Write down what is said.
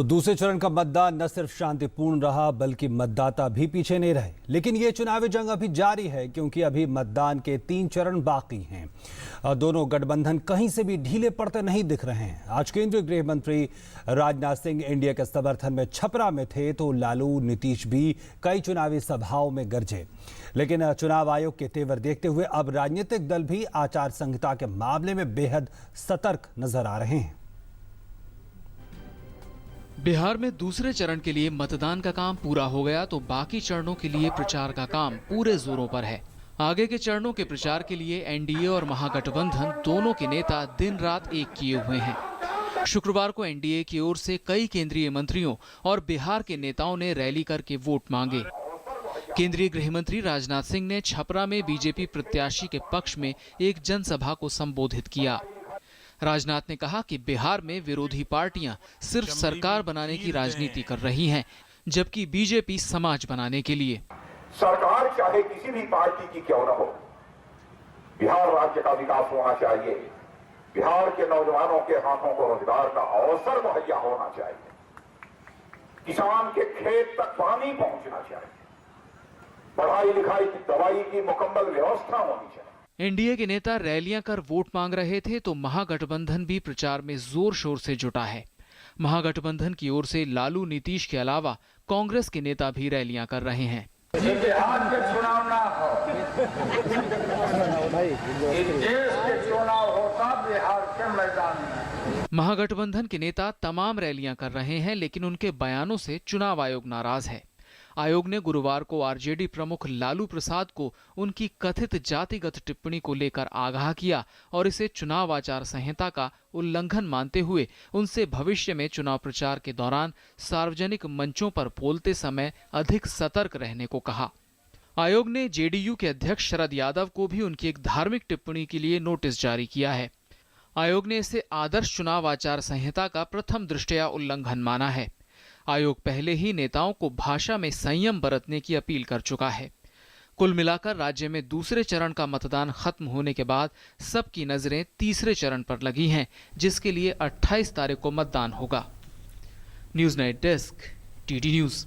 तो दूसरे चरण का मतदान न सिर्फ शांतिपूर्ण रहा बल्कि मतदाता भी पीछे नहीं रहे। लेकिन ये चुनावी जंग अभी जारी है क्योंकि अभी मतदान के 3 चरण बाकी हैं। दोनों गठबंधन कहीं से भी ढीले पड़ते नहीं दिख रहे हैं। आज केंद्रीय गृह मंत्री राजनाथ सिंह इंडिया के समर्थन में छपरा में थे तो लालू नीतीश भी कई चुनावी सभाओं में गरजे। लेकिन चुनाव आयोग के तेवर देखते हुए अब राजनीतिक दल भी आचार संहिता के मामले में बेहद सतर्क नजर आ रहे हैं। बिहार में दूसरे चरण के लिए मतदान का काम पूरा हो गया तो बाकी चरणों के लिए प्रचार का काम पूरे जोरों पर है। आगे के चरणों के प्रचार के लिए एनडीए और महागठबंधन दोनों के नेता दिन रात एक किए हुए हैं। शुक्रवार को एनडीए की ओर से कई केंद्रीय मंत्रियों और बिहार के नेताओं ने रैली करके वोट मांगे। केंद्रीय गृह मंत्री राजनाथ सिंह ने छपरा में बीजेपी प्रत्याशी के पक्ष में एक जनसभा को संबोधित किया। राजनाथ ने कहा कि बिहार में विरोधी पार्टियां सिर्फ सरकार बनाने की राजनीति कर रही हैं, जबकि बीजेपी समाज बनाने के लिए। सरकार चाहे किसी भी पार्टी की क्यों न हो, बिहार राज्य का विकास होना चाहिए। बिहार के नौजवानों के हाथों को रोजगार का अवसर मुहैया होना चाहिए। किसान के खेत तक पानी पहुंचना चाहिए। पढ़ाई लिखाई की दवाई की मुकम्मल व्यवस्था होनी चाहिए। एनडीए के नेता रैलियां कर वोट मांग रहे थे तो महागठबंधन भी प्रचार में जोर शोर से जुटा है। महागठबंधन की ओर से लालू नीतीश के अलावा कांग्रेस के नेता भी रैलियां कर रहे हैं। बिहार के चुनाव ना हो, देश के चुनाव होता बिहार के मैदान में। महागठबंधन के नेता तमाम रैलियां कर रहे हैं, लेकिन उनके बयानों से चुनाव आयोग नाराज है। आयोग ने गुरुवार को आरजेडी प्रमुख लालू प्रसाद को उनकी कथित जातिगत टिप्पणी को लेकर आगाह किया और इसे चुनाव आचार संहिता का उल्लंघन मानते हुए उनसे भविष्य में चुनाव प्रचार के दौरान सार्वजनिक मंचों पर बोलते समय अधिक सतर्क रहने को कहा। आयोग ने जेडीयू के अध्यक्ष शरद यादव को भी उनकी एक धार्मिक टिप्पणी के लिए नोटिस जारी किया है। आयोग ने इसे आदर्श चुनाव आचार संहिता का प्रथम दृष्टया उल्लंघन माना है। आयोग पहले ही नेताओं को भाषा में संयम बरतने की अपील कर चुका है। कुल मिलाकर राज्य में दूसरे चरण का मतदान खत्म होने के बाद सबकी नजरें तीसरे चरण पर लगी हैं, जिसके लिए 28 तारीख को मतदान होगा। News night desk, TT news.